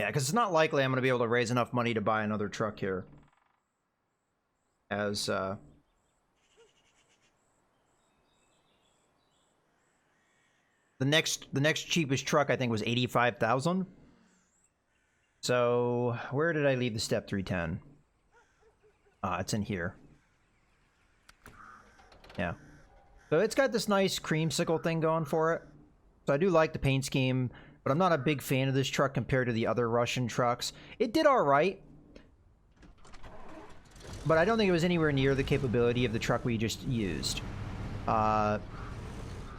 Yeah, because it's not likely I'm going to be able to raise enough money to buy another truck here. As, the next cheapest truck, I think, was 85,000. So, where did I leave the step 310? It's in here. Yeah. So it's got this nice creamsicle thing going for it. So I do like the paint scheme, but I'm not a big fan of this truck compared to the other Russian trucks. It did alright, but I don't think it was anywhere near the capability of the truck we just used. If I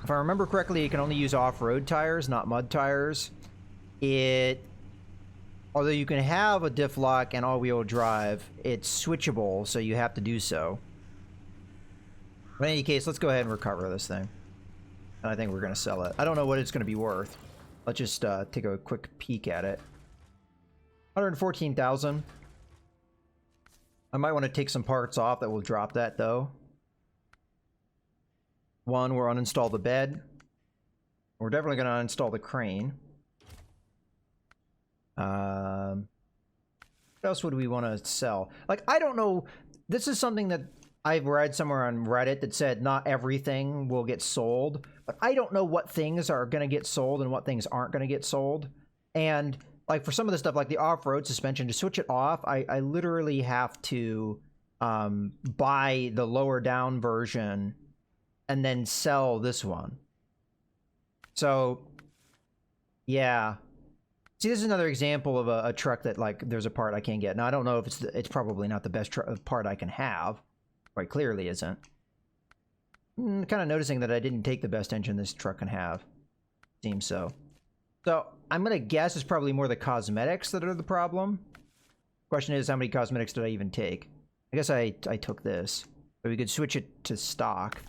remember correctly, it can only use off-road tires, not mud tires. Although you can have a diff lock and all-wheel drive, it's switchable, so you have to do so. But in any case, let's go ahead and recover this thing. And I think we're going to sell it. I don't know what it's going to be worth. Let's just take a quick peek at it. 114,000. I might want to take some parts off that will drop that, though. One, we'll uninstall the bed. We're definitely going to uninstall the crane. What else would we want to sell? Like, I don't know. This is something that I've read somewhere on Reddit that said not everything will get sold, but I don't know what things are going to get sold and what things aren't going to get sold. And like for some of the stuff, like the off-road suspension, to switch it off, I literally have to buy the lower down version and then sell this one. So, yeah. See, this is another example of a truck that, like, there's a part I can't get. Now, I don't know if it's probably not the best part I can have. Quite clearly isn't. Kind of noticing that I didn't take the best engine this truck can have. Seems so. So, I'm going to guess it's probably more the cosmetics that are the problem. Question is, how many cosmetics did I even take? I guess I took this. But we could switch it to stock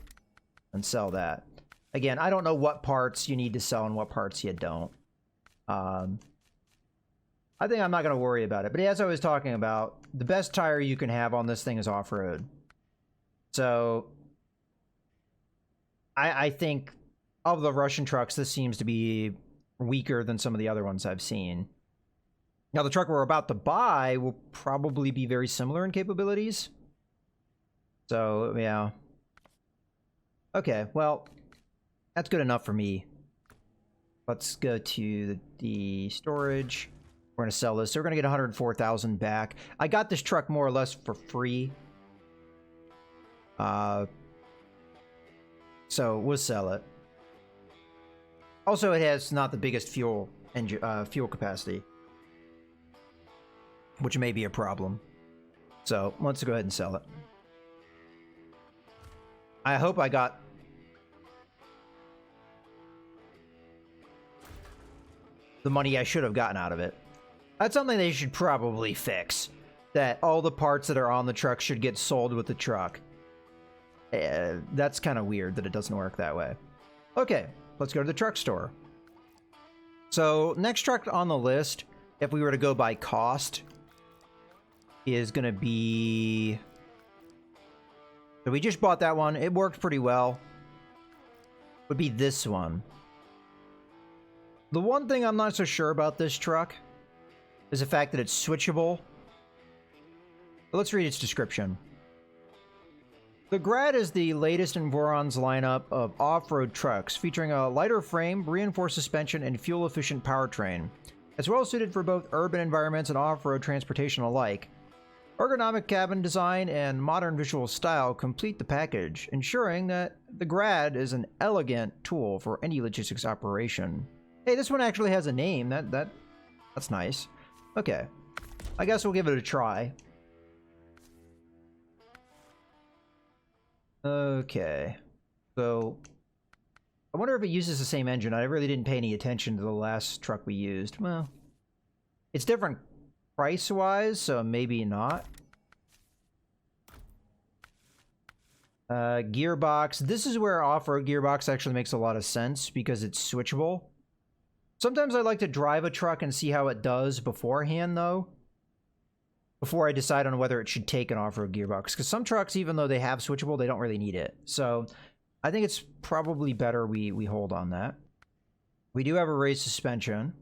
and sell that. Again, I don't know what parts you need to sell and what parts you don't. I think I'm not going to worry about it. But as I was talking about, the best tire you can have on this thing is off-road. So, I think of the Russian trucks, this seems to be weaker than some of the other ones I've seen. Now, the truck we're about to buy will probably be very similar in capabilities. So, yeah. Okay, well, that's good enough for me. Let's go to the storage. We're going to sell this. So we're going to get 104,000 back. I got this truck more or less for free. So we'll sell it. Also, it has not the biggest fuel capacity, which may be a problem. So let's go ahead and sell it. I hope I got the money I should have gotten out of it. That's something they should probably fix. That all the parts that are on the truck should get sold with the truck. That's kind of weird that it doesn't work that way. Okay, let's go to the truck store. So, next truck on the list, if we were to go by cost, is going to be... So we just bought that one. It worked pretty well. Would be this one. The one thing I'm not so sure about this truck is the fact that it's switchable. But let's read its description. The Grad is the latest in Voron's lineup of off-road trucks, featuring a lighter frame, reinforced suspension, and fuel-efficient powertrain. It's well suited for both urban environments and off-road transportation alike. Ergonomic cabin design and modern visual style complete the package, ensuring that the Grad is an elegant tool for any logistics operation. Hey, this one actually has a name. That's nice. Okay. I guess we'll give it a try. Okay. So, I wonder if it uses the same engine. I really didn't pay any attention to the last truck we used. Well, it's different price-wise, so maybe not. Gearbox. This is where off-road gearbox actually makes a lot of sense because it's switchable. Sometimes I like to drive a truck and see how it does beforehand, though. Before I decide on whether it should take an off-road gearbox. Because some trucks, even though they have switchable, they don't really need it. So, I think it's probably better we hold on that. We do have a raised suspension.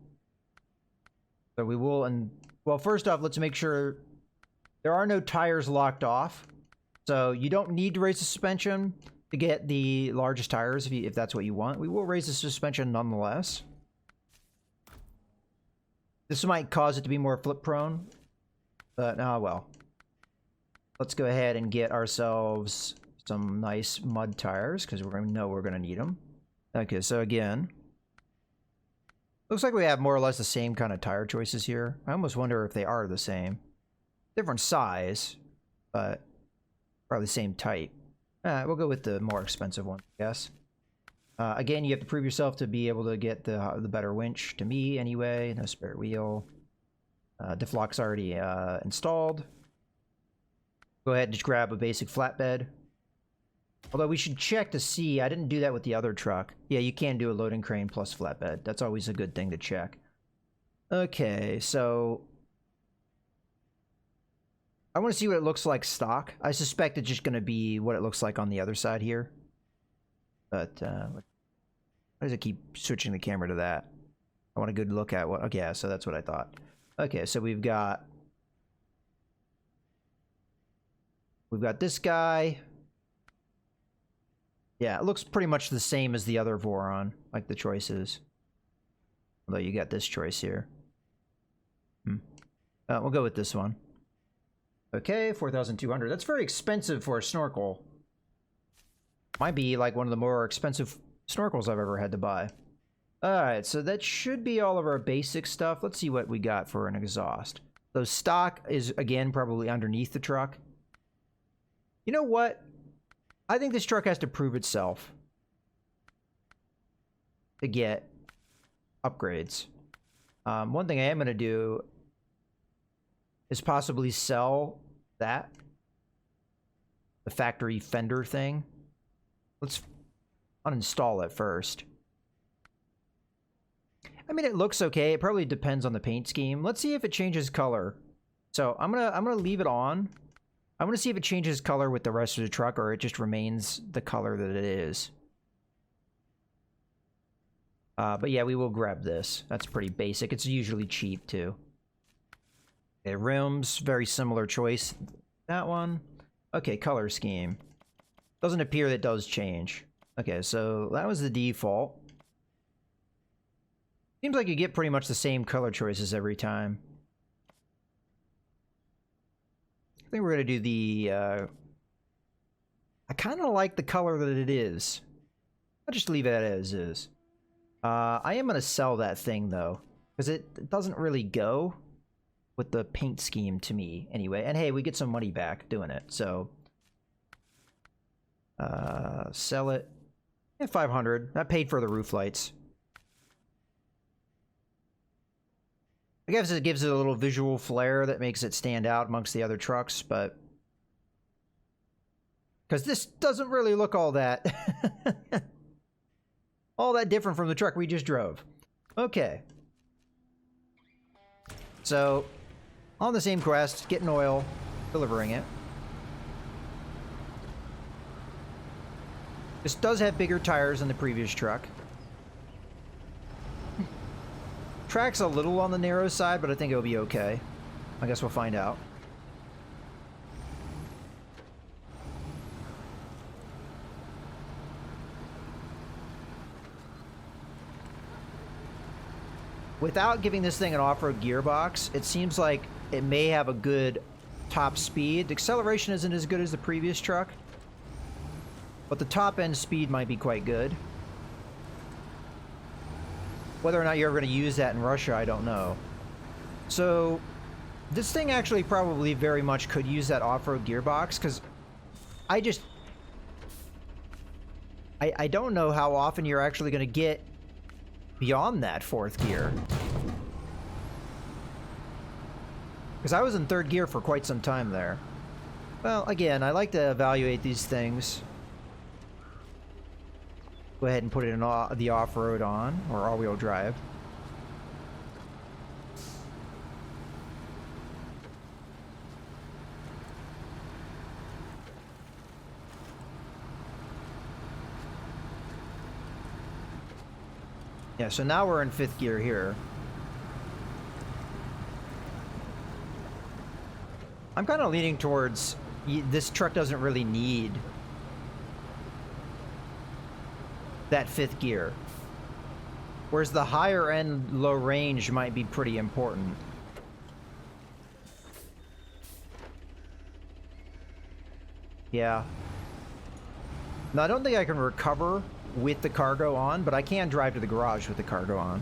So we will, and well, first off, let's make sure there are no tires locked off. So you don't need to raise the suspension to get the largest tires if that's what you want. We will raise the suspension nonetheless. This might cause it to be more flip prone, but well. Let's go ahead and get ourselves some nice mud tires because we're going to know we're going to need them. Okay, so again, looks like we have more or less the same kind of tire choices here. I almost wonder if they are the same. Different size, but probably the same type. We'll go with the more expensive one, I guess. Again, you have to prove yourself to be able to get the better winch, to me anyway. No spare wheel. Diff lock's already installed. Go ahead and just grab a basic flatbed. Although we should check to see. I didn't do that with the other truck. Yeah, you can do a loading crane plus flatbed. That's always a good thing to check. Okay, so I want to see what it looks like stock. I suspect it's just going to be what it looks like on the other side here. But why does it keep switching the camera to that? I want a good look at what... Okay, yeah, so that's what I thought. Okay, so we've got this guy. Yeah, it looks pretty much the same as the other Voron, like the choices. Although you got this choice here. We'll go with this one. Okay, 4,200. That's very expensive for a snorkel. Might be like one of the more expensive snorkels I've ever had to buy. Alright, so that should be all of our basic stuff. Let's see what we got for an exhaust. So stock is, again, probably underneath the truck. You know what? I think this truck has to prove itself to get upgrades. One thing I am going to do is possibly sell that. The factory fender thing. Let's uninstall it first. I mean, it looks okay. It probably depends on the paint scheme. Let's see if it changes color. So I'm gonna leave it on. I want to see if it changes color with the rest of the truck or it just remains the color that it is. But yeah, we will grab this. That's pretty basic. It's usually cheap too. Okay, rims, very similar choice. That one. Okay, color scheme. Doesn't appear that does change. Okay, so that was the default. Seems like you get pretty much the same color choices every time. I think we're going to do the... I kind of like the color that it is. I'll just leave it as is. I am going to sell that thing, though. Because it doesn't really go with the paint scheme to me, anyway. And hey, we get some money back doing it, so... sell it. Yeah, 500. That paid for the roof lights. I guess it gives it a little visual flair that makes it stand out amongst the other trucks, but... Because this doesn't really look all that... all that different from the truck we just drove. Okay. So, on the same quest, getting oil, delivering it. This does have bigger tires than the previous truck. Track's a little on the narrow side, but I think it'll be okay. I guess we'll find out. Without giving this thing an off-road gearbox, it seems like it may have a good top speed. The acceleration isn't as good as the previous truck, but the top-end speed might be quite good. Whether or not you're ever going to use that in Russia, I don't know. So, this thing actually probably very much could use that off-road gearbox, because I don't know how often you're actually going to get beyond that fourth gear. Because I was in third gear for quite some time there. Well, again, I like to evaluate these things. Go ahead and put it in the off-road on, or all-wheel drive. Yeah, so now we're in fifth gear here. I'm kind of leaning towards this truck doesn't really need that 5th gear. Whereas the higher end low range might be pretty important. Yeah. Now, I don't think I can recover with the cargo on, but I can drive to the garage with the cargo on.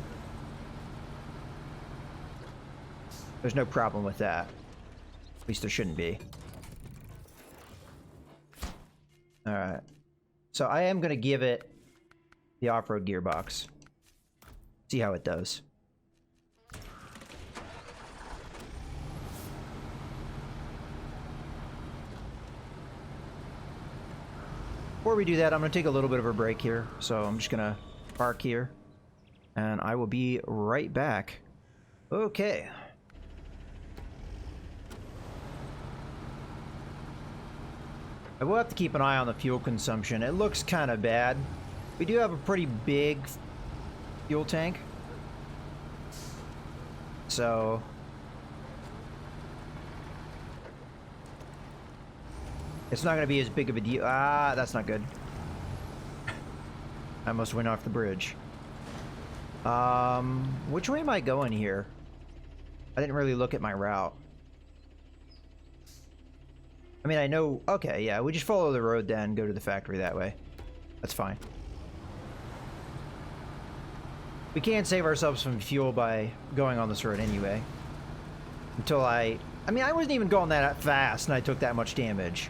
There's no problem with that. At least there shouldn't be. Alright. So I am going to give it the off-road gearbox. See how it does. Before we do that, I'm going to take a little bit of a break here. So I'm just going to park here. And I will be right back. Okay. I will have to keep an eye on the fuel consumption. It looks kind of bad. We do have a pretty big fuel tank. So it's not going to be as big of a deal. Ah, that's not good. I almost went off the bridge. Which way am I going here? I didn't really look at my route. I mean, I know... Okay, yeah, we just follow the road then, go to the factory that way. That's fine. We can't save ourselves from fuel by going on this road anyway. Until I mean, I wasn't even going that fast and I took that much damage.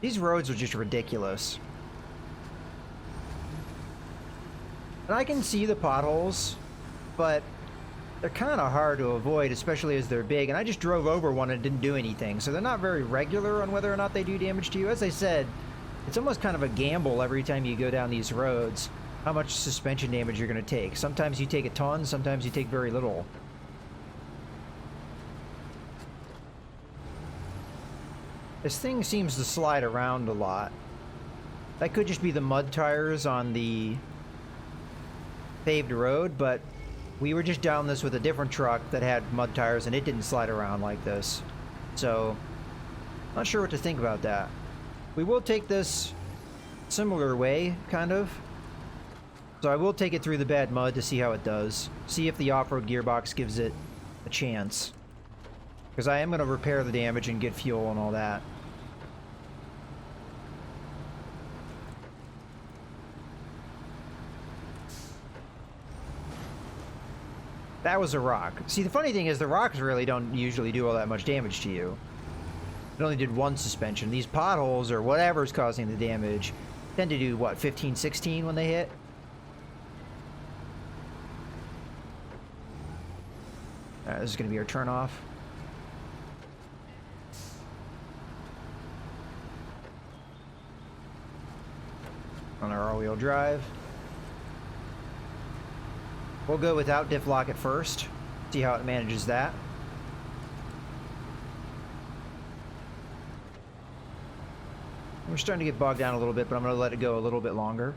These roads are just ridiculous. And I can see the potholes, but they're kind of hard to avoid, especially as they're big. And I just drove over one and didn't do anything. So they're not very regular on whether or not they do damage to you. As I said, it's almost kind of a gamble every time you go down these roads, how much suspension damage you're going to take. Sometimes you take a ton, sometimes you take very little. This thing seems to slide around a lot. That could just be the mud tires on the paved road, but we were just down this with a different truck that had mud tires and it didn't slide around like this. So, not sure what to think about that. We will take this similar way, kind of. So I will take it through the bad mud to see how it does. See if the off-road gearbox gives it a chance. Because I am going to repair the damage and get fuel and all that. That was a rock. See, the funny thing is the rocks really don't usually do all that much damage to you. It only did one suspension. These potholes or whatever's causing the damage tend to do, what, 15, 16 when they hit? Alright, this is going to be our turn off. On our all-wheel drive. We'll go without diff lock at first. See how it manages that. We're starting to get bogged down a little bit, but I'm going to let it go a little bit longer.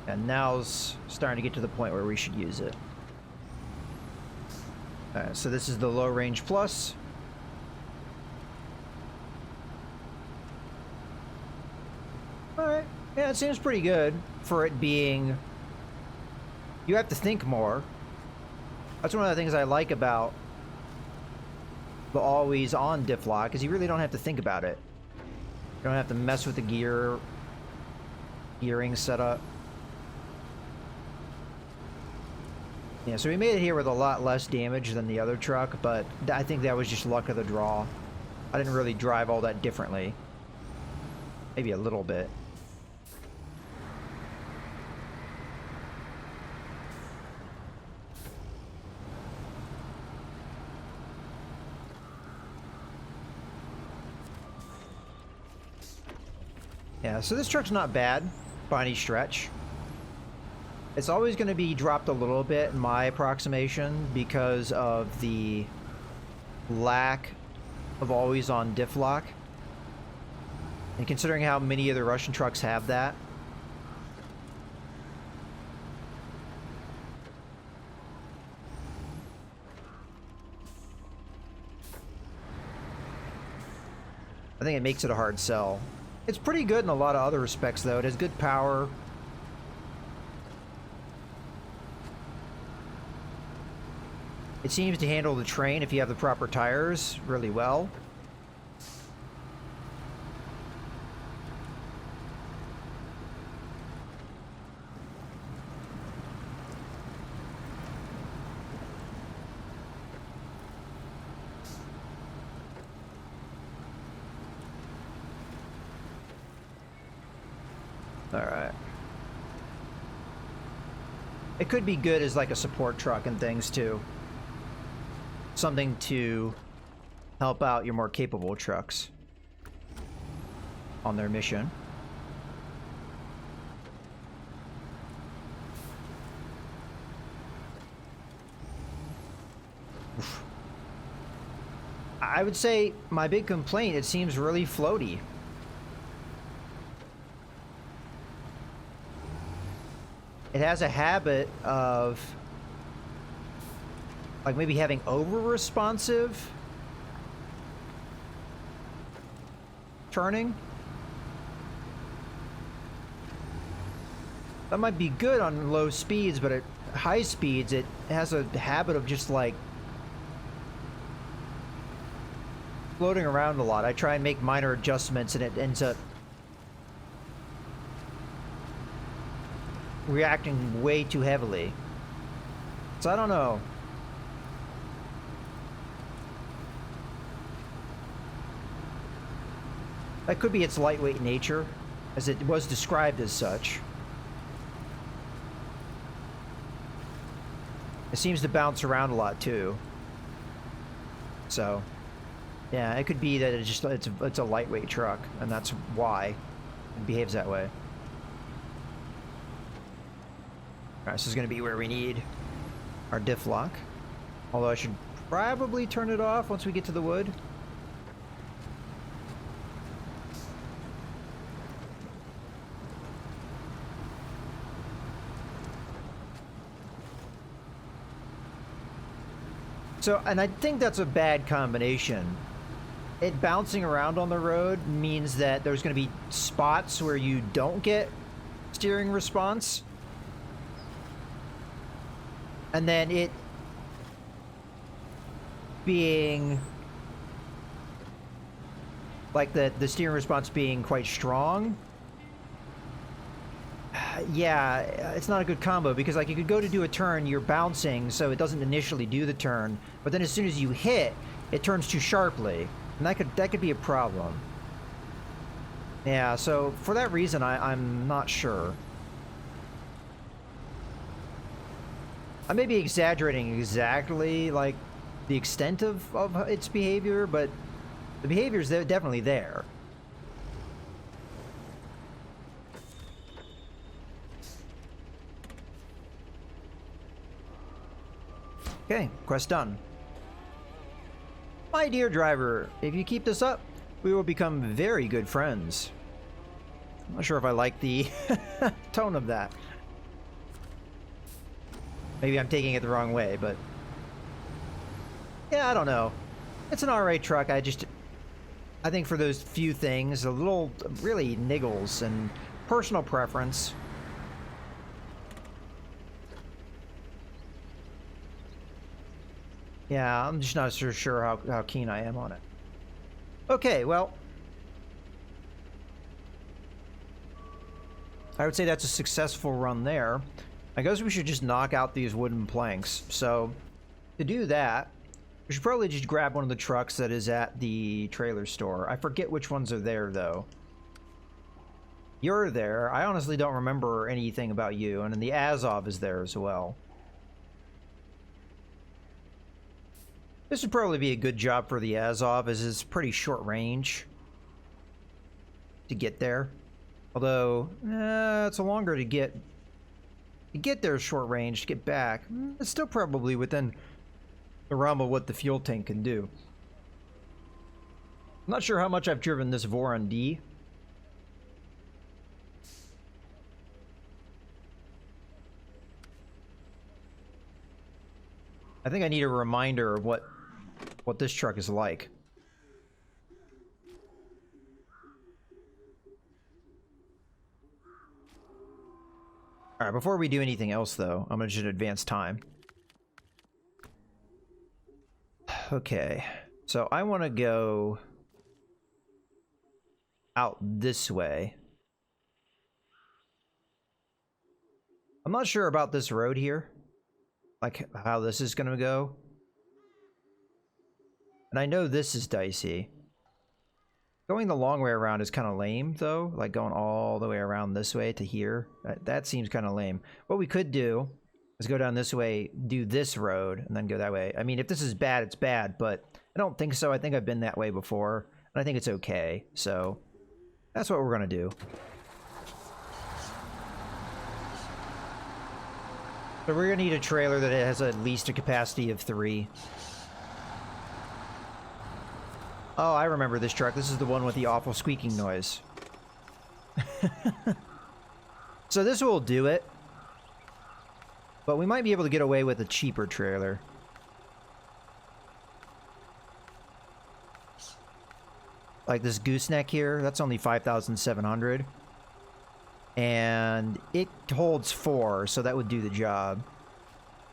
And now's starting to get to the point where we should use it. Alright, so this is the low range plus. Alright, yeah, it seems pretty good for it being... You have to think more. That's one of the things I like about the always on diff lock, is you really don't have to think about it. You don't have to mess with the gearing setup. Yeah, so we made it here with a lot less damage than the other truck, but I think that was just luck of the draw. I didn't really drive all that differently. Maybe a little bit. Yeah, so this truck's not bad by any stretch. It's always going to be dropped a little bit in my approximation because of the lack of always on diff lock. And considering how many of the Russian trucks have that, think it makes it a hard sell. It's pretty good in a lot of other respects, though. It has good power. It seems to handle the terrain, if you have the proper tires, really well. Alright. It could be good as like a support truck and things too. Something to help out your more capable trucks on their mission. Oof. I would say my big complaint, it seems really floaty. It has a habit of like maybe having over-responsive turning. That might be good on low speeds, but at high speeds it has a habit of just like floating around a lot. I try and make minor adjustments and it ends up reacting way too heavily. So I don't know. That could be its lightweight nature, as it was described as such. It seems to bounce around a lot too. So, yeah, it could be that it's a lightweight truck, and that's why it behaves that way. Alright, this is going to be where we need our diff lock. Although I should probably turn it off once we get to the wood. So, and I think that's a bad combination. It bouncing around on the road means that there's going to be spots where you don't get steering response. And then it being like the steering response being quite strong. Yeah, it's not a good combo because like you could go to do a turn, you're bouncing, so it doesn't initially do the turn, but then as soon as you hit, it turns too sharply, and that could be a problem. Yeah, so for that reason, I'm not sure. I may be exaggerating exactly like the extent of its behavior, but the behavior is definitely there. Okay, quest done. My dear driver, if you keep this up, we will become very good friends. I'm not sure if I like the tone of that. Maybe I'm taking it the wrong way, but yeah, I don't know. It's an alright truck. I think for those few things, a little really niggles and personal preference. Yeah, I'm just not so sure how keen I am on it. Okay, well, I would say that's a successful run there. I guess we should just knock out these wooden planks. So, to do that, we should probably just grab one of the trucks that is at the trailer store. I forget which ones are there, though. You're there. I honestly don't remember anything about you. And then the Azov is there as well. This would probably be a good job for the Azov, as it's pretty short range to get there. Although, it's a longer to get there short range, to get back. It's still probably within the realm of what the fuel tank can do. I'm not sure how much I've driven this Voron D. I think I need a reminder of what this truck is like. All right, before we do anything else, though, I'm going to just advance time. Okay, so I want to go out this way. I'm not sure about this road here, like how this is going to go. And I know this is dicey. Going the long way around is kind of lame, though. Like going all the way around this way to here. That seems kind of lame. What we could do is go down this way, do this road, and then go that way. I mean, if this is bad, it's bad, but I don't think so. I think I've been that way before, and I think it's okay. So that's what we're going to do. So we're going to need a trailer that has at least a capacity of 3. Oh, I remember this truck. This is the one with the awful squeaking noise. So this will do it. But we might be able to get away with a cheaper trailer. Like this gooseneck here, that's only 5,700. And it holds 4, so that would do the job.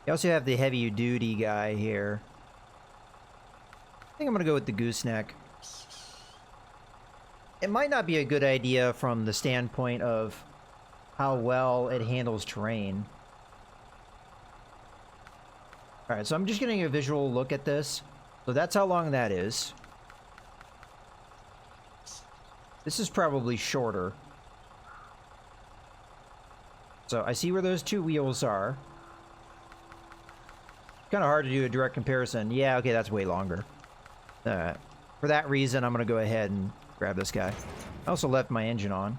You also have the heavy duty guy here. I think I'm gonna go with the gooseneck. It might not be a good idea from the standpoint of how well it handles terrain. Alright, so I'm just getting a visual look at this. So that's how long that is. This is probably shorter. So I see where those 2 wheels are. Kind of hard to do a direct comparison. Yeah, okay, that's way longer. Alright. For that reason, I'm going to go ahead and grab this guy. I also left my engine on.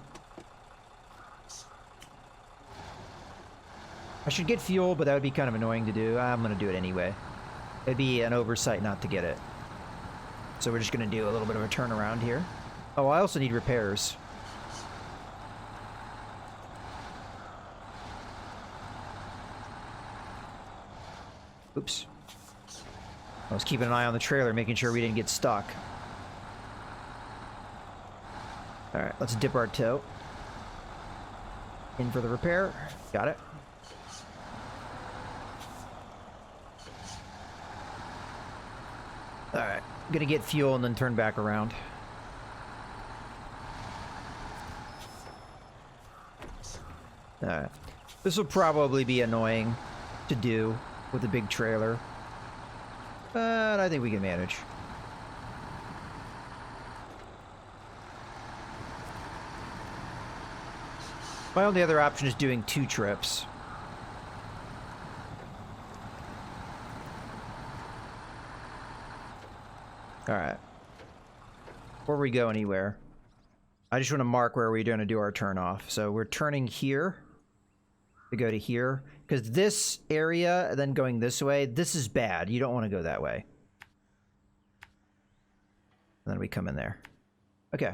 I should get fuel, but that would be kind of annoying to do. I'm going to do it anyway. It'd be an oversight not to get it. So we're just going to do a little bit of a turnaround here. Oh, I also need repairs. Oops. I was keeping an eye on the trailer, making sure we didn't get stuck. Alright, let's dip our toe. In for the repair. Got it. Alright, gonna get fuel and then turn back around. Alright. This will probably be annoying to do with a big trailer. But I think we can manage. My only other option is doing 2 trips. Alright. Before we go anywhere, I just want to mark where we're going to do our turn off. So we're turning here to go to here. Because this area, then going this way, this is bad. You don't want to go that way. And then we come in there. Okay.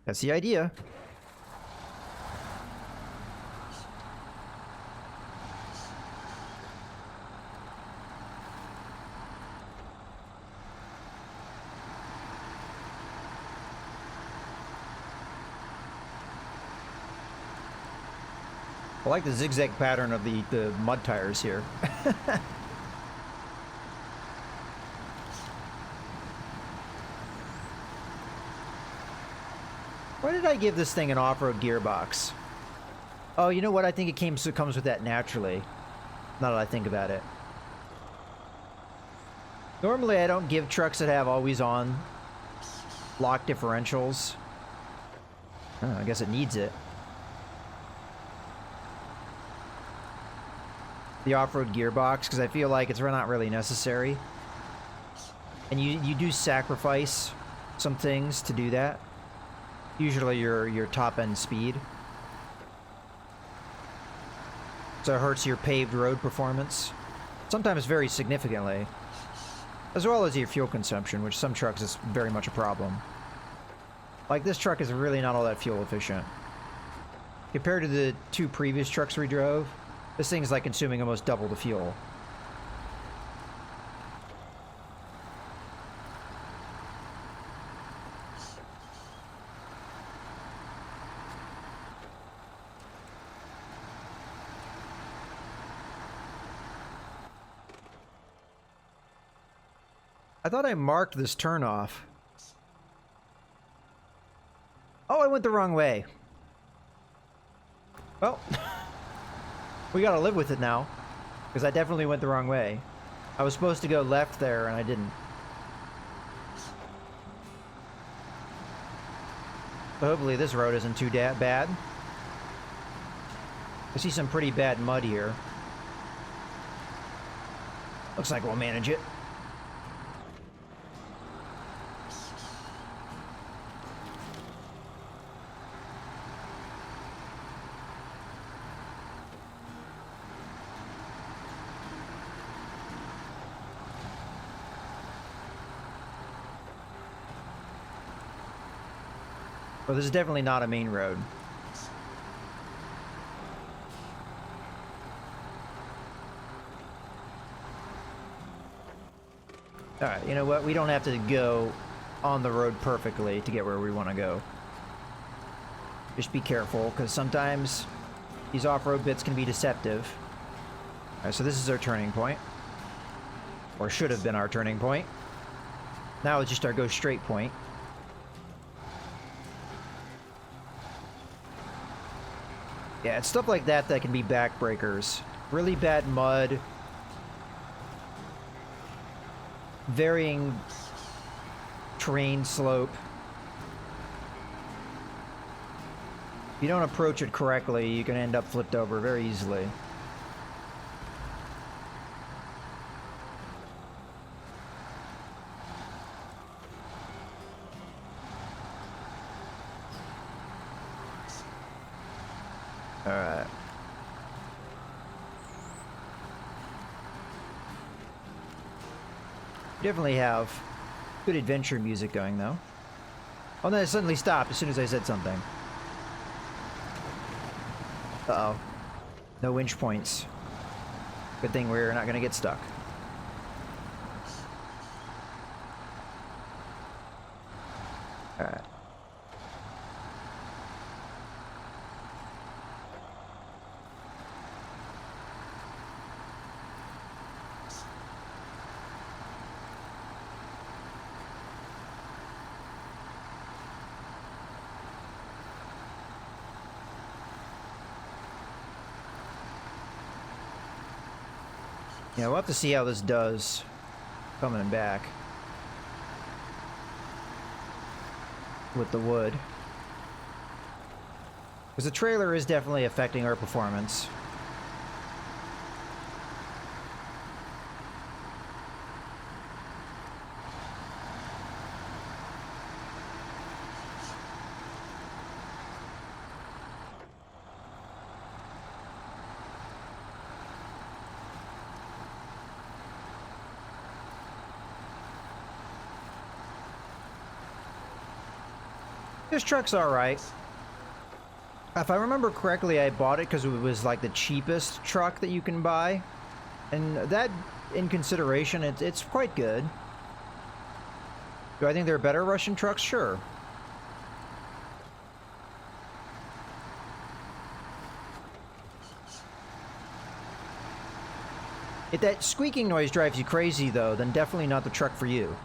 That's the idea. I like the zigzag pattern of the mud tires here. Why did I give this thing an off-road gearbox? Oh, you know what? I think it comes with that naturally. Now that I think about it. Normally, I don't give trucks that have always-on lock differentials. Oh, I guess it needs it. The off-road gearbox, because I feel like it's not really necessary. And you do sacrifice some things to do that. Usually your top-end speed. So it hurts your paved road performance. Sometimes very significantly. As well as your fuel consumption, which some trucks is very much a problem. Like this truck is really not all that fuel efficient. Compared to the 2 previous trucks we drove, this thing's like consuming almost double the fuel. I thought I marked this turnoff. Oh, I went the wrong way. Well, we gotta live with it now. Because I definitely went the wrong way. I was supposed to go left there, and I didn't. So hopefully this road isn't too bad. I see some pretty bad mud here. Looks like we'll manage it. Well, this is definitely not a main road. Alright, you know what? We don't have to go on the road perfectly to get where we want to go. Just be careful, because sometimes these off-road bits can be deceptive. Alright, so this is our turning point. Or should have been our turning point. Now it's just our go straight point. Yeah, it's stuff like that that can be backbreakers. Really bad mud. Varying terrain slope. If you don't approach it correctly, you can end up flipped over very easily. Alright. Definitely have good adventure music going, though. Oh, no, it suddenly stopped as soon as I said something. Uh-oh. No winch points. Good thing we're not going to get stuck. Alright. Yeah, we'll have to see how this does coming back with the wood. Because the trailer is definitely affecting our performance. This truck's alright. If I remember correctly, I bought it because it was like the cheapest truck that you can buy. And that, in consideration, it's quite good. Do I think there are better Russian trucks? Sure. If that squeaking noise drives you crazy, though, then definitely not the truck for you.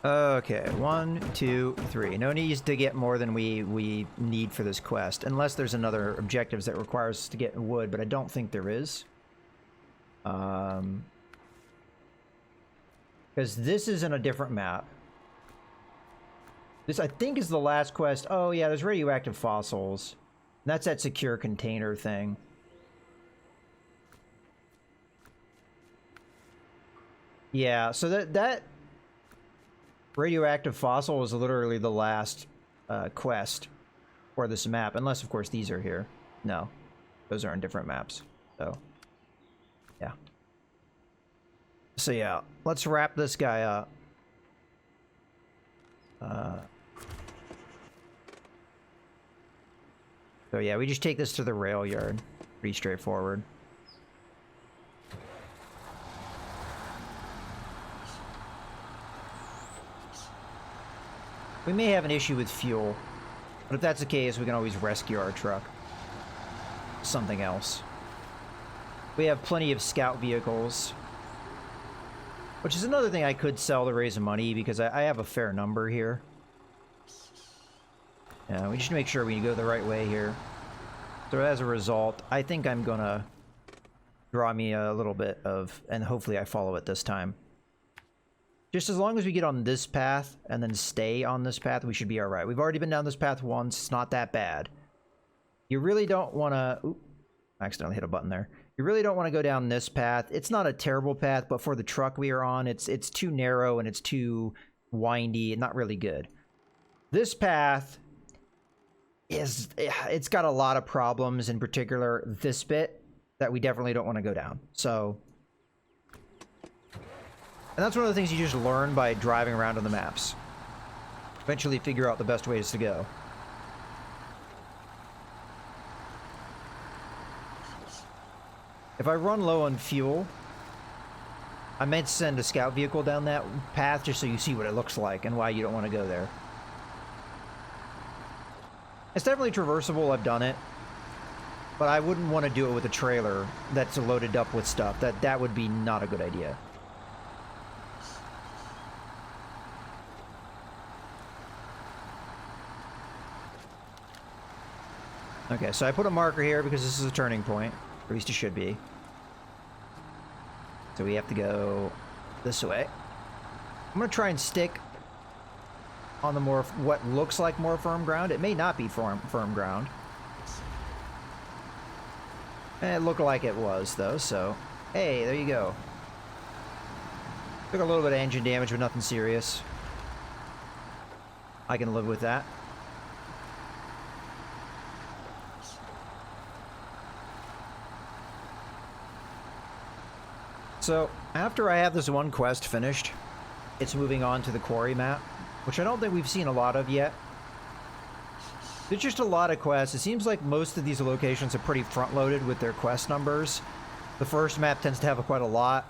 Okay, 1, 2, 3. No needs to get more than we need for this quest, unless there's another objectives that requires us to get wood, but I don't think there is. Because this is in a different map. This, I think, is the last quest. Oh yeah, there's radioactive fossils. That's that secure container thing. Yeah, so that radioactive fossil is literally the last quest for this map, unless of course these are here. No, those are on different maps. So yeah. So yeah, let's wrap this guy up. So yeah, we just take this to the rail yard. Pretty straightforward. We may have an issue with fuel, but if that's the case, we can always rescue our truck. Something else. We have plenty of scout vehicles, which is another thing I could sell to raise money because I have a fair number here. Yeah, we just make sure we go the right way here. So as a result, I think I'm gonna draw me a little bit of, and hopefully I follow it this time. Just as long as we get on this path and then stay on this path, we should be alright. We've already been down this path once. It's not that bad. You really don't want to... Oop, I accidentally hit a button there. You really don't want to go down this path. It's not a terrible path, but for the truck we are on, it's too narrow and it's too windy and not really good. This path it's got a lot of problems, in particular this bit, that we definitely don't want to go down. So... And that's one of the things you just learn by driving around on the maps. Eventually figure out the best ways to go. If I run low on fuel, I might send a scout vehicle down that path just so you see what it looks like and why you don't want to go there. It's definitely traversable, I've done it. But I wouldn't want to do it with a trailer that's loaded up with stuff. That would be not a good idea. Okay, so I put a marker here because this is a turning point. Or at least it should be. So we have to go this way. I'm going to try and stick on the more, what looks like more firm ground. It may not be firm ground. It looked like it was, though, so... Hey, there you go. Took a little bit of engine damage, but nothing serious. I can live with that. So, after I have this one quest finished, it's moving on to the Quarry Map, which I don't think we've seen a lot of yet. There's just a lot of quests. It seems like most of these locations are pretty front-loaded with their quest numbers. The first map tends to have quite a lot,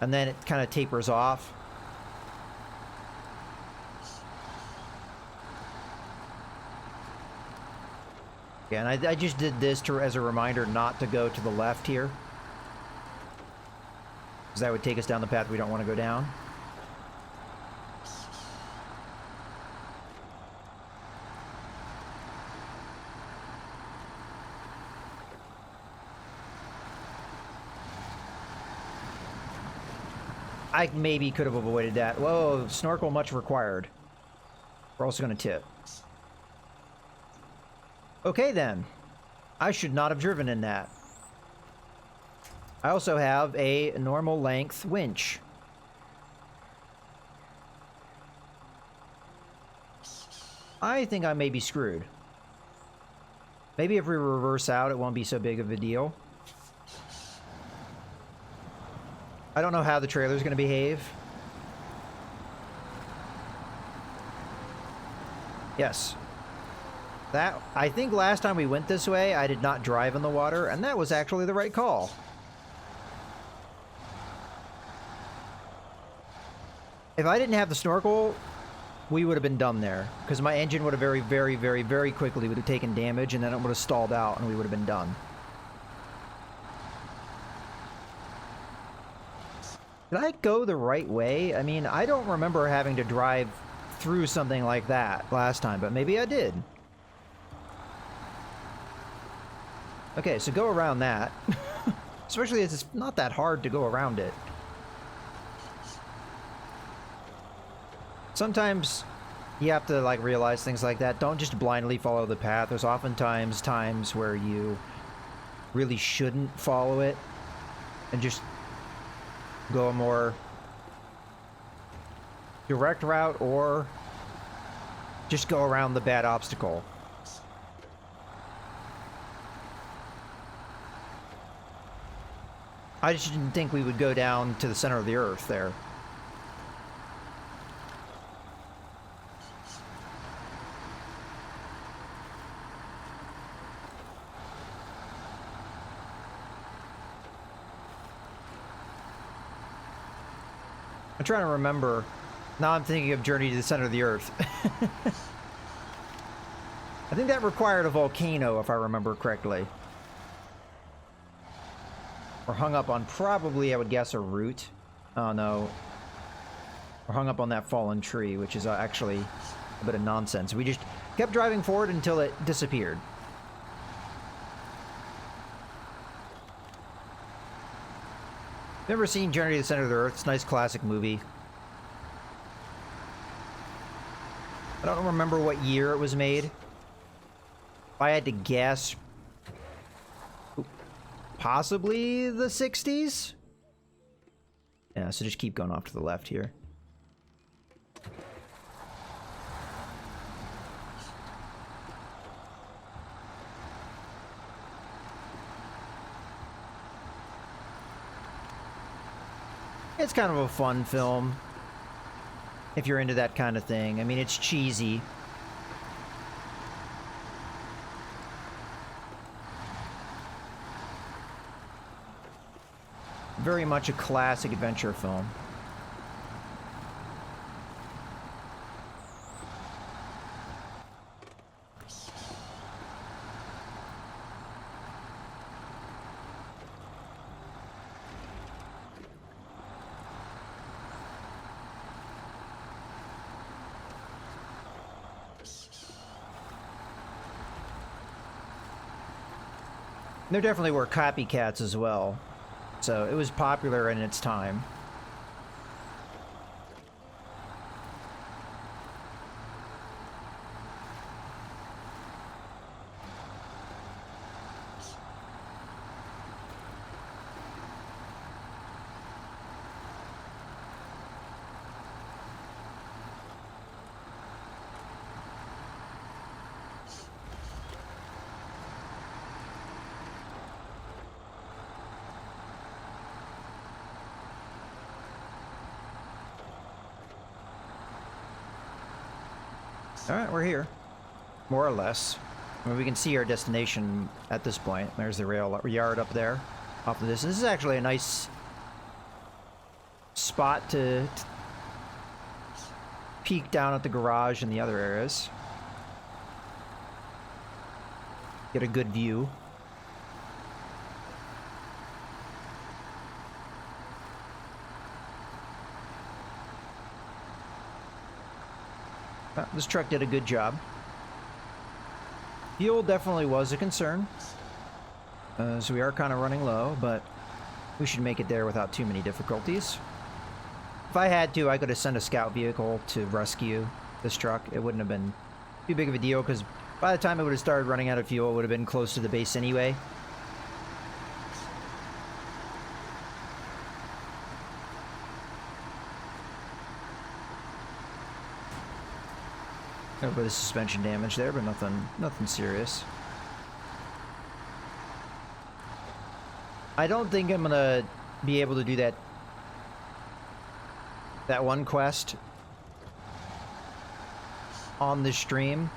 and then it kind of tapers off. Yeah, and I just did this as a reminder not to go to the left here. Because that would take us down the path we don't want to go down. I maybe could have avoided that. Whoa, snorkel much required. We're also going to tip. Okay then. I should not have driven in that. I also have a normal length winch. I think I may be screwed. Maybe if we reverse out, it won't be so big of a deal. I don't know how the trailer's going to behave. Yes. That, I think last time we went this way, I did not drive in the water, and that was actually the right call. If I didn't have the snorkel, we would have been done there. Because my engine would have very quickly would have taken damage, and then it would have stalled out, and we would have been done. Did I go the right way? I mean, I don't remember having to drive through something like that last time, but maybe I did. Okay, so go around that. Especially as it's not that hard to go around it. Sometimes you have to, like, realize things like that. Don't just blindly follow the path. There's oftentimes times where you really shouldn't follow it and just go a more direct route, or just go around the bad obstacle. I just didn't think we would go down to the center of the earth there. I'm trying to remember Now I'm thinking of Journey to the Center of the Earth. I think that required a volcano, if I remember correctly. We're hung up on probably, I would guess, a root. Oh no. We're hung up on that fallen tree, which is actually a bit of nonsense. We just kept driving forward until it disappeared. Never seen Journey to the Center of the Earth. It's a nice classic movie. I don't remember what year it was made. If I had to guess, possibly the 60s? Yeah, so just keep going off to the left here. It's kind of a fun film, if you're into that kind of thing. I mean, it's cheesy. Very much a classic adventure film. There definitely were copycats as well, so it was popular in its time. Alright, we're here. More or less. I mean, we can see our destination at this point. There's the rail yard up there. Off of this. This is actually a nice spot to peek down at the garage and the other areas. Get a good view. This truck did a good job. Fuel definitely was a concern. So we are kind of running low, but we should make it there without too many difficulties. If I had to, I could have sent a scout vehicle to rescue this truck. It wouldn't have been too big of a deal, because by the time it would have started running out of fuel, it would have been close to the base anyway. A bit of suspension damage there, but nothing serious. I don't think I'm gonna be able to do that one quest on this stream.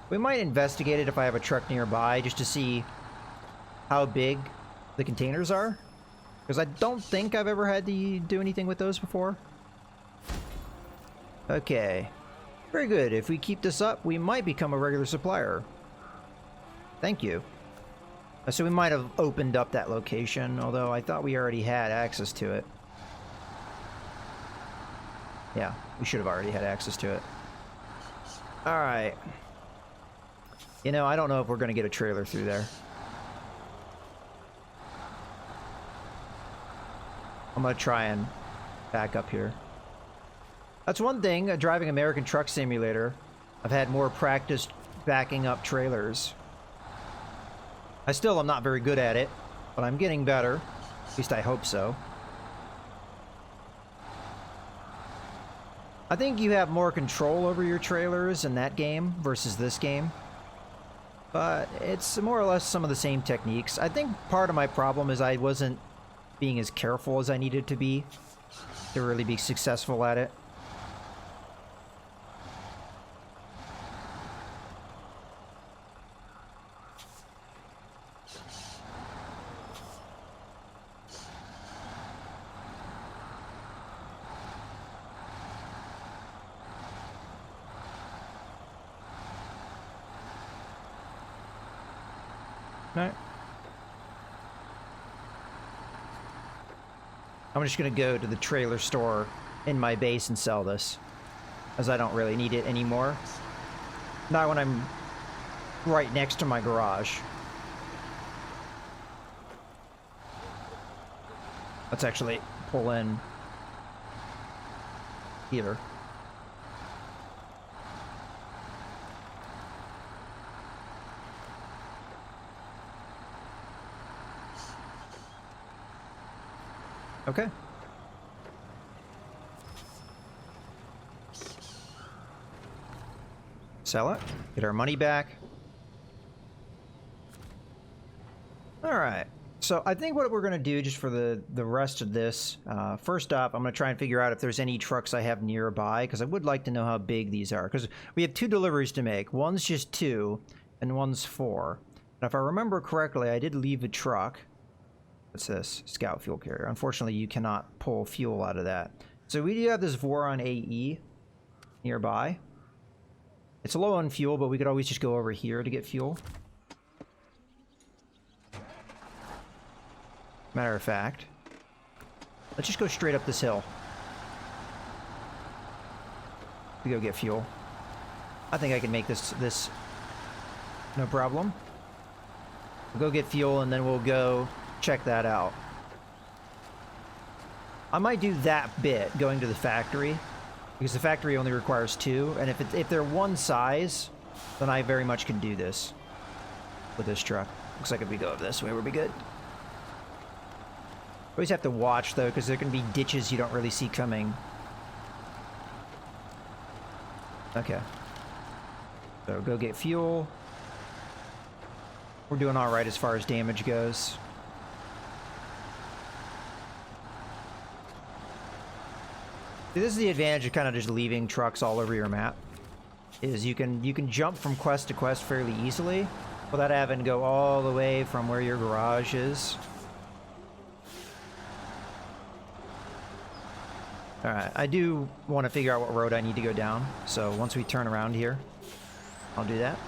We might investigate it if I have a truck nearby, just to see how big the containers are, because I don't think I've ever had to do anything with those before. Okay. Very good. If we keep this up, we might become a regular supplier. Thank you. So we might have opened up that location, although I thought we already had access to it. Yeah, we should have already had access to it. Alright. You know, I don't know if we're going to get a trailer through there. I'm going to try and back up here. That's one thing, driving American Truck Simulator, I've had more practice backing up trailers. I still am not very good at it, but I'm getting better. At least I hope so. I think you have more control over your trailers in that game versus this game. But it's more or less some of the same techniques. I think part of my problem is I wasn't being as careful as I needed to be to really be successful at it. Alright. I'm just gonna go to the trailer store in my base and sell this, as I don't really need it anymore. Not when I'm right next to my garage. Let's actually pull in here. Okay. Sell it. Get our money back. Alright. So I think what we're going to do just for the rest of this, first up, I'm going to try and figure out if there's any trucks I have nearby, because I would like to know how big these are. Because we have 2 deliveries to make. One's just 2, and one's 4. And if I remember correctly, I did leave a truck. What's this? Scout fuel carrier. Unfortunately, you cannot pull fuel out of that. So we do have this Voron AE nearby. It's low on fuel, but we could always just go over here to get fuel. Matter of fact, let's just go straight up this hill. We go get fuel. I think I can make this no problem. We'll go get fuel and then we'll go check that out. I might do that bit going to the factory, because the factory only requires 2, and if they're one size, then I very much can do this with this truck. Looks like if we go this way, we'll be good. Always have to watch though, because there can be ditches you don't really see coming. Okay. So go get fuel. We're doing all right as far as damage goes. See, this is the advantage of kind of just leaving trucks all over your map. Is you can jump from quest to quest fairly easily without having to go all the way from where your garage is. Alright, I do want to figure out what road I need to go down, so once we turn around here, I'll do that.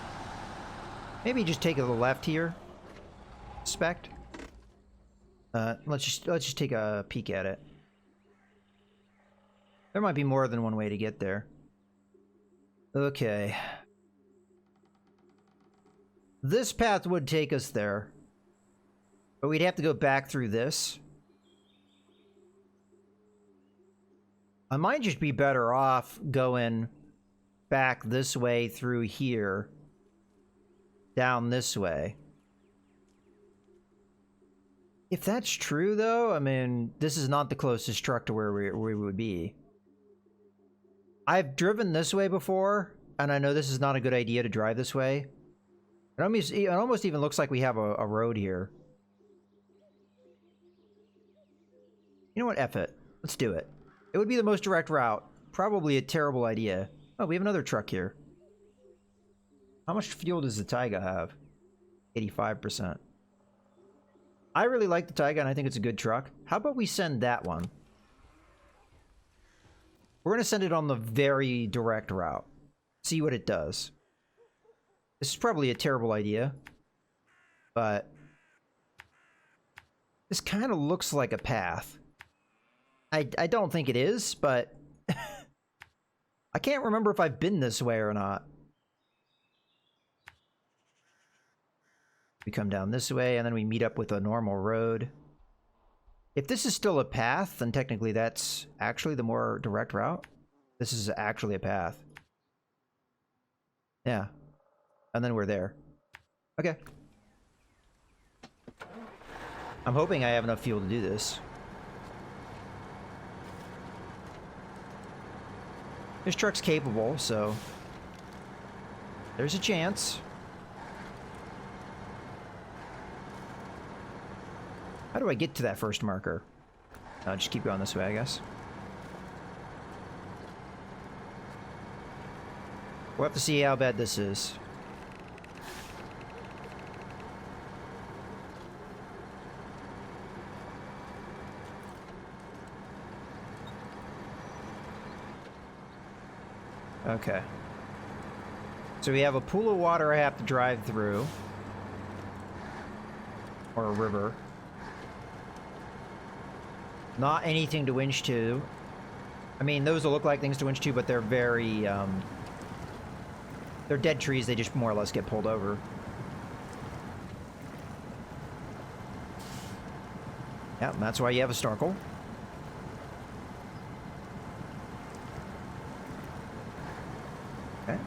Maybe just take a left here. Suspect. Let's just take a peek at it. There might be more than one way to get there. Okay. This path would take us there, but we'd have to go back through this. I might just be better off going back this way through here, down this way. If that's true, though, I mean, this is not the closest truck to where we would be. I've driven this way before, and I know this is not a good idea to drive this way. It almost even looks like we have a road here. You know what? F it. Let's do it. It would be the most direct route. Probably a terrible idea. Oh, we have another truck here. How much fuel does the Taiga have? 85%. I really like the Taiga, and I think it's a good truck. How about we send that one? We're going to send it on the very direct route. See what it does. This is probably a terrible idea, but this kind of looks like a path. I don't think it is, but I can't remember if I've been this way or not. We come down this way, and then we meet up with a normal road. If this is still a path, then technically that's actually the more direct route. This is actually a path. Yeah. And then we're there. Okay. I'm hoping I have enough fuel to do this. This truck's capable, so there's a chance. How do I get to that first marker? I'll just keep going this way, I guess. We'll have to see how bad this is. Okay. So we have a pool of water I have to drive through. or a river. Not anything to winch to. I mean, those will look like things to winch to, but they're very, they're dead trees. They just more or less get pulled over. Yeah, that's why you have a snorkel. Okay.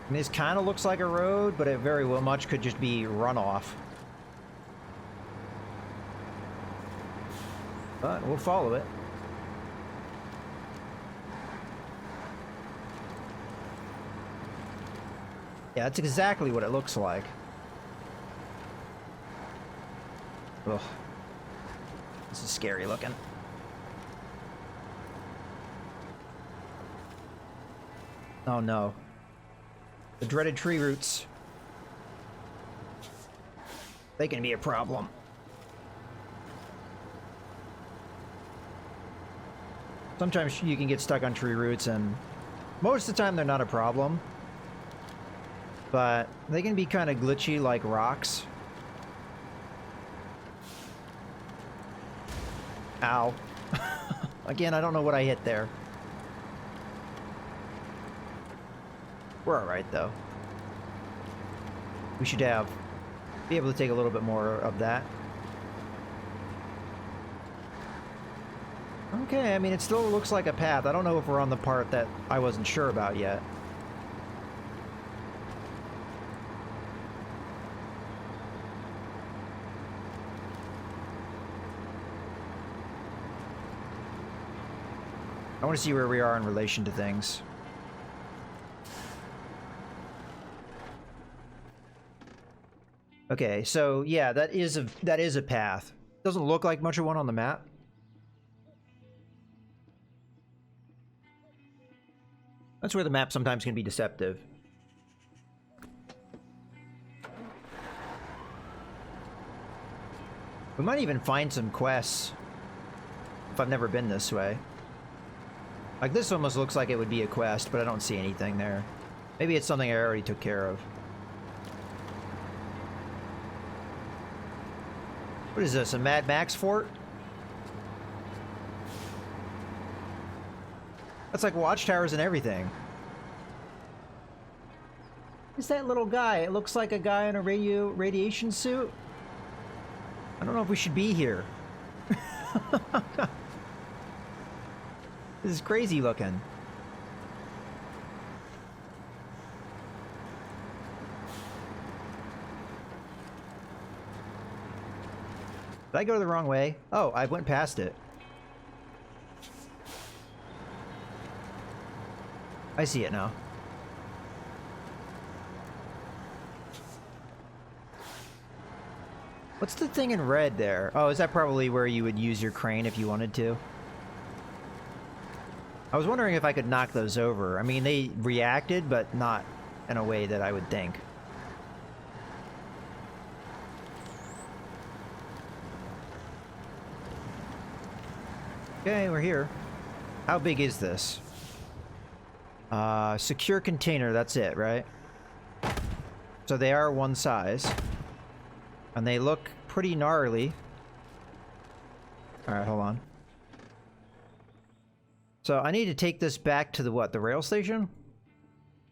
And this kind of looks like a road, but it very well much could just be runoff. But we'll follow it. Yeah, that's exactly what it looks like. Ugh. This is scary looking. Oh no. The dreaded tree roots. They can be a problem. Sometimes you can get stuck on tree roots, and most of the time they're not a problem. But they can be kind of glitchy like rocks. Ow. Again, I don't know what I hit there. We're alright, though. We should be able to take a little bit more of that. Okay, I mean, it still looks like a path. I don't know if we're on the part that I wasn't sure about yet. I want to see where we are in relation to things. Okay, so yeah, that is a path. Doesn't look like much of one on the map. That's where the map sometimes can be deceptive. We might even find some quests if I've never been this way. Like, this almost looks like it would be a quest, but I don't see anything there. Maybe it's something I already took care of. What is this, a Mad Max fort? That's like watchtowers and everything. Who's that little guy? It looks like a guy in a radiation suit. I don't know if we should be here. This is crazy looking. Did I go the wrong way? Oh, I went past it. I see it now. What's the thing in red there? Oh, is that probably where you would use your crane if you wanted to? I was wondering if I could knock those over. I mean, they reacted, but not in a way that I would think. Okay, we're here. How big is this? Secure container, that's it, right? So they are one size. And they look pretty gnarly. Alright, hold on. So I need to take this back to the what? The rail station?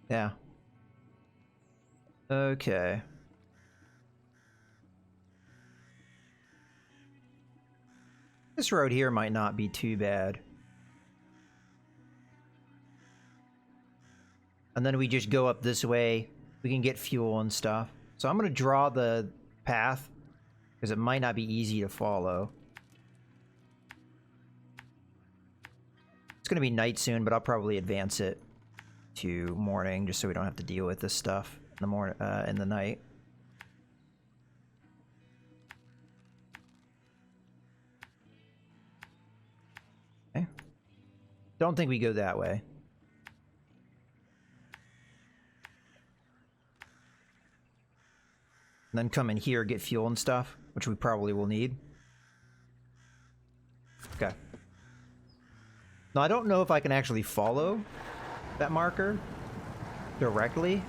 Yeah. Okay. This road here might not be too bad. And then we just go up this way. We can get fuel and stuff. So I'm going to draw the path, because it might not be easy to follow. It's going to be night soon, but I'll probably advance it to morning, just so we don't have to deal with this stuff in the morning, in the night. Okay. Don't think we go that way. And then come in here, get fuel and stuff, which we probably will need. Okay. Now, I don't know if I can actually follow that marker directly.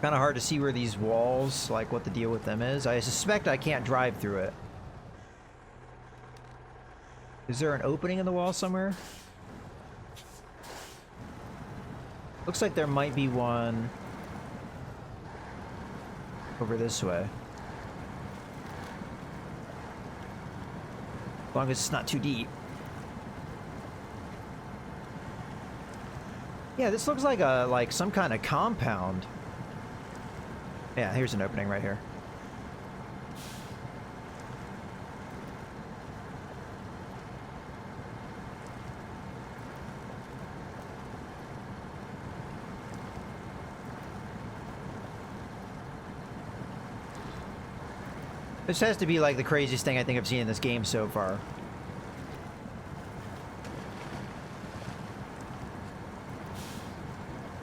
Kind of hard to see where these walls, like what the deal with them is. I suspect I can't drive through it. Is there an opening in the wall somewhere? Looks like there might be one over this way. As long as it's not too deep. Yeah, this looks like some kind of compound. Yeah, here's an opening right here. This has to be like the craziest thing I think I've seen in this game so far.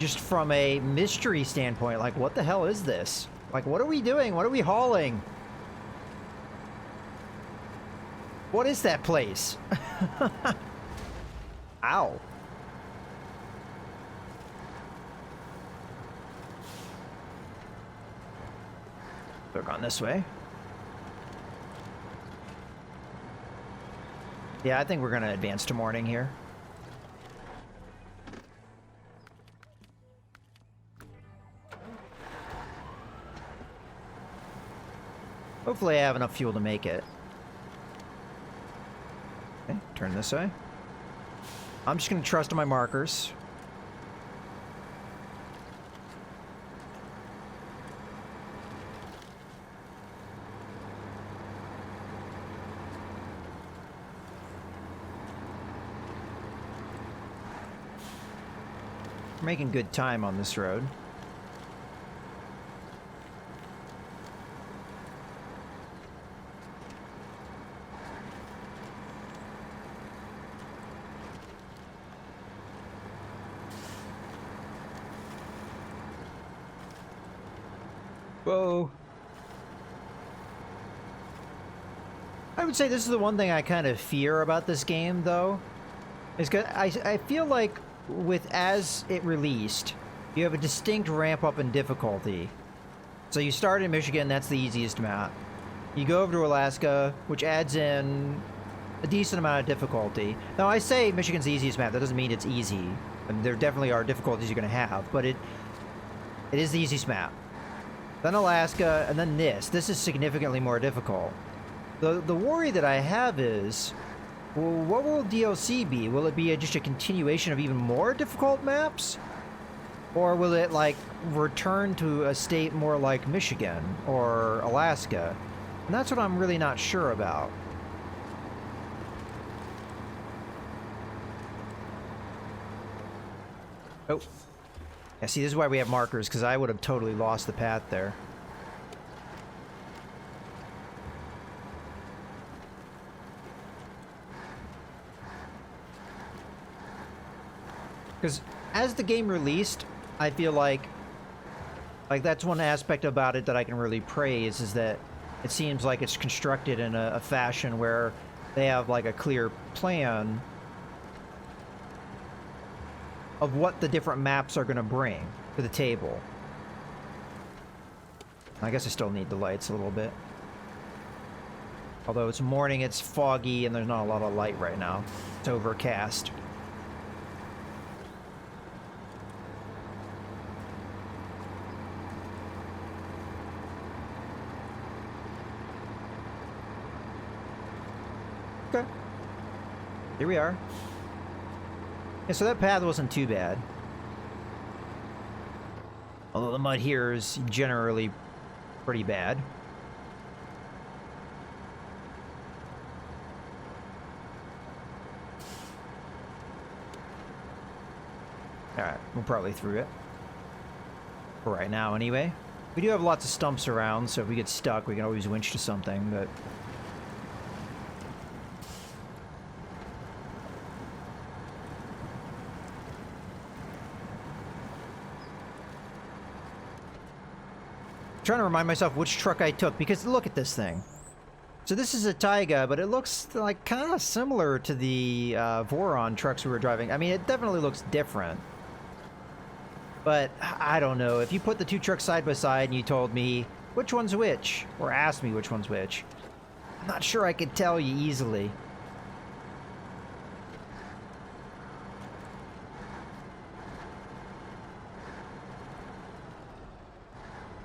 Just from a mystery standpoint, like, what the hell is this? Like, what are we doing? What are we hauling? What is that place? Ow. Look on this way. Yeah, I think we're gonna advance to morning here. Hopefully I have enough fuel to make it. Okay, turn this way. I'm just gonna trust my markers. We're making good time on this road. Whoa. I would say this is the one thing I kind of fear about this game, though. Is because I feel like as it released, you have a distinct ramp up in difficulty. So you start in Michigan, that's the easiest map. You go over to Alaska, which adds in a decent amount of difficulty. Now, I say Michigan's the easiest map. That doesn't mean it's easy. And there definitely are difficulties you're going to have, but it is the easiest map. Then Alaska, and then this. This is significantly more difficult. The worry that I have is, well, what will DLC be? Will it be just a continuation of even more difficult maps? Or will it, like, return to a state more like Michigan or Alaska? And that's what I'm really not sure about. Oh. Yeah, see, this is why we have markers, because I would have totally lost the path there. Because as the game released, I feel like that's one aspect about it that I can really praise, is that it seems like it's constructed in a fashion where they have like a clear plan of what the different maps are going to bring to the table. I guess I still need the lights a little bit. Although it's morning, it's foggy, and there's not a lot of light right now. It's overcast. Okay. Here we are. Yeah, so that path wasn't too bad. Although the mud here is generally pretty bad. Alright, we're probably through it. For right now, anyway. We do have lots of stumps around, so if we get stuck, we can always winch to something, but... trying to remind myself which truck I took, because look at this thing. So this is a Taiga, but it looks like kind of similar to the Voron trucks we were driving. I mean, it definitely looks different. But I don't know. If you put the two trucks side by side and you told me which one's which, or asked me which one's which, I'm not sure I could tell you easily.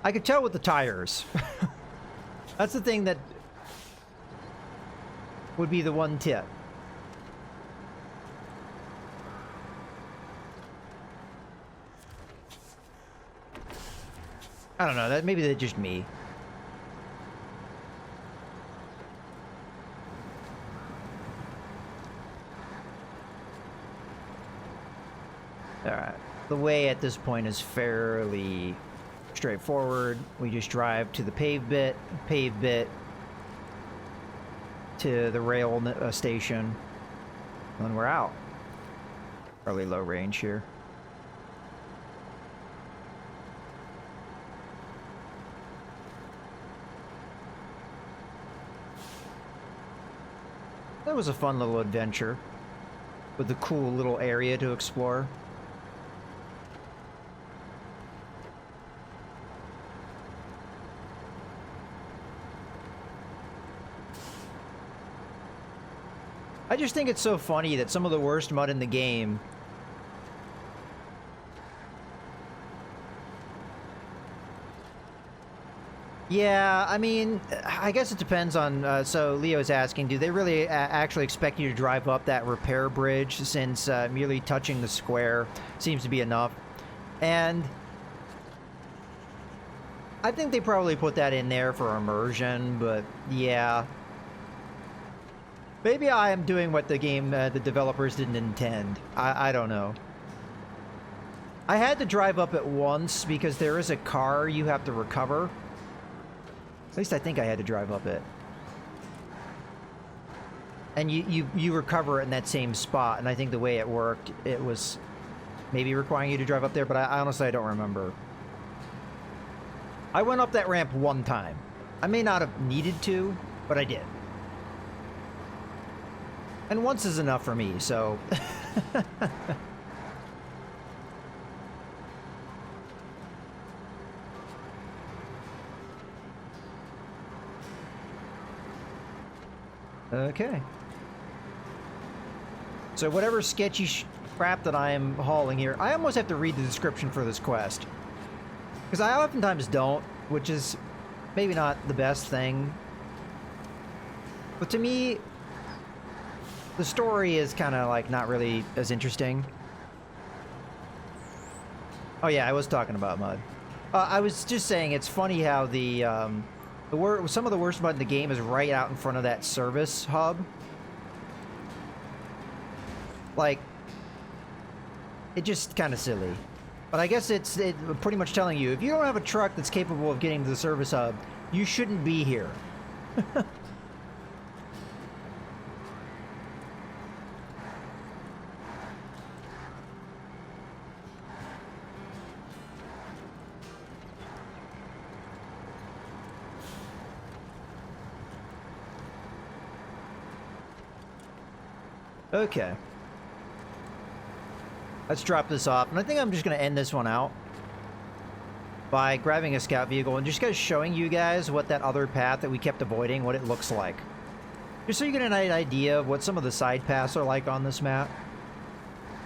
I could tell with the tires. That's the thing that would be the one tip. I don't know, that maybe that's just me. Alright. The way at this point is fairly straightforward. We just drive to the paved bit to the rail station, and we're out. Fairly low range here. That was a fun little adventure with a cool little area to explore. I just think it's so funny that some of the worst mud in the game yeah, I mean, I guess it depends on, so Leo's asking, do they really actually expect you to drive up that repair bridge, since merely touching the square seems to be enough? And I think they probably put that in there for immersion, but yeah. Maybe I am doing what the game, the developers didn't intend. I don't know. I had to drive up it once because there is a car you have to recover. At least I think I had to drive up it. And you recover it in that same spot, and I think the way it worked, it was maybe requiring you to drive up there, but I honestly, I don't remember. I went up that ramp one time. I may not have needed to, but I did. And once is enough for me, so... Okay. So whatever sketchy crap that I am hauling here, I almost have to read the description for this quest. Because I oftentimes don't, which is maybe not the best thing. But to me, the story is kind of like not really as interesting. Oh yeah, I was talking about mud. I was just saying it's funny how some of the worst mud in the game is right out in front of that service hub. Like, it just kind of silly. But I guess it's pretty much telling you, if you don't have a truck that's capable of getting to the service hub, you shouldn't be here. Okay. Let's drop this off. And I think I'm just going to end this one out by grabbing a scout vehicle and just guys showing you guys what that other path that we kept avoiding, what it looks like. Just so you get an idea of what some of the side paths are like on this map.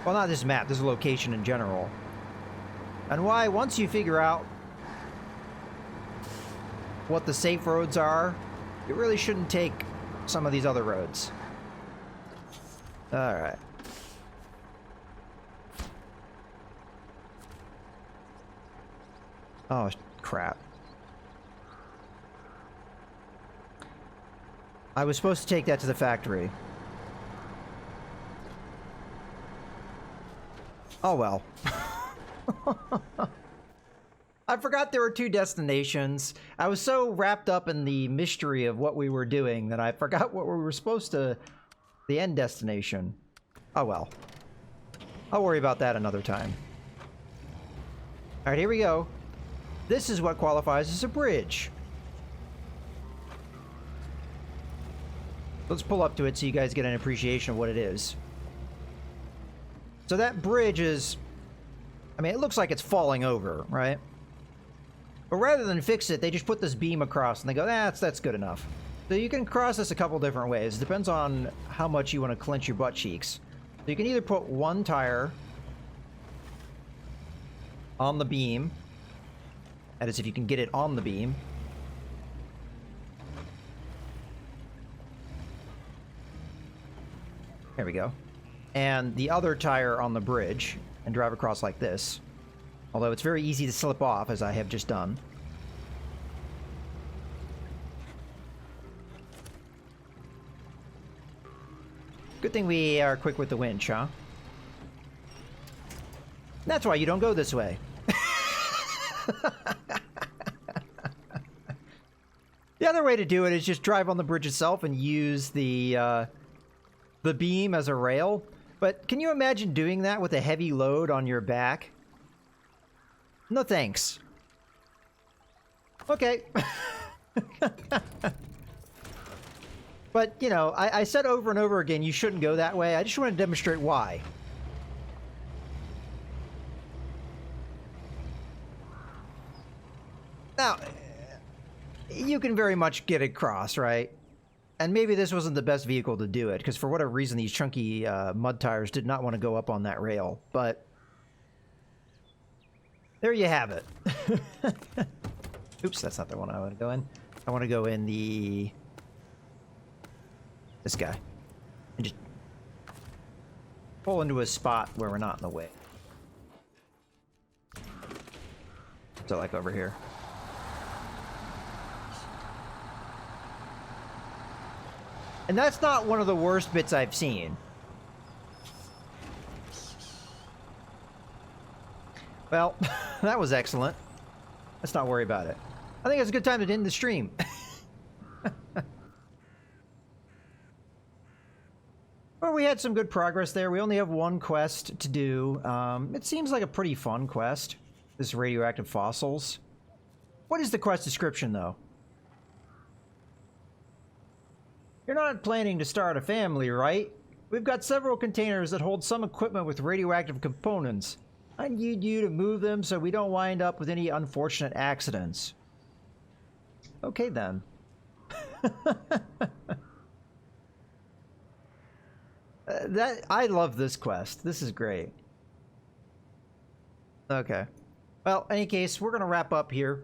Well, not this map, this location in general. And why, once you figure out what the safe roads are, you really shouldn't take some of these other roads. Alright. Oh, crap. I was supposed to take that to the factory. Oh well. I forgot there were two destinations. I was so wrapped up in the mystery of what we were doing that I forgot what we were supposed to... The end destination. Oh well. I'll worry about that another time. Alright, here we go. This is what qualifies as a bridge. Let's pull up to it so you guys get an appreciation of what it is. So that bridge is... I mean, it looks like it's falling over, right? But rather than fix it, they just put this beam across and they go, that's good enough. So you can cross this a couple different ways. It depends on how much you want to clench your butt cheeks. So you can either put one tire on the beam. That is, if you can get it on the beam. There we go. And the other tire on the bridge and drive across like this. Although it's very easy to slip off, as I have just done. Good thing we are quick with the winch, huh? That's why you don't go this way. The other way to do it is just drive on the bridge itself and use the beam as a rail. But can you imagine doing that with a heavy load on your back? No thanks. Okay. But, you know, I said over and over again, you shouldn't go that way. I just want to demonstrate why. Now, you can very much get across, right? And maybe this wasn't the best vehicle to do it, because for whatever reason, these chunky mud tires did not want to go up on that rail. But there you have it. Oops, that's not the one I want to go in. I want to go in the... this guy. And just pull into a spot where we're not in the way. So like over here. And that's not one of the worst bits I've seen. Well, that was excellent. Let's not worry about it. I think it's a good time to end the stream. Well, we had some good progress there. We only have one quest to do. It seems like a pretty fun quest, this radioactive fossils. What is the quest description, though? You're not planning to start a family, right? We've got several containers that hold some equipment with radioactive components. I need you to move them so we don't wind up with any unfortunate accidents. Okay, then. I love this quest. This is great. Okay. Well, in any case, we're going to wrap up here.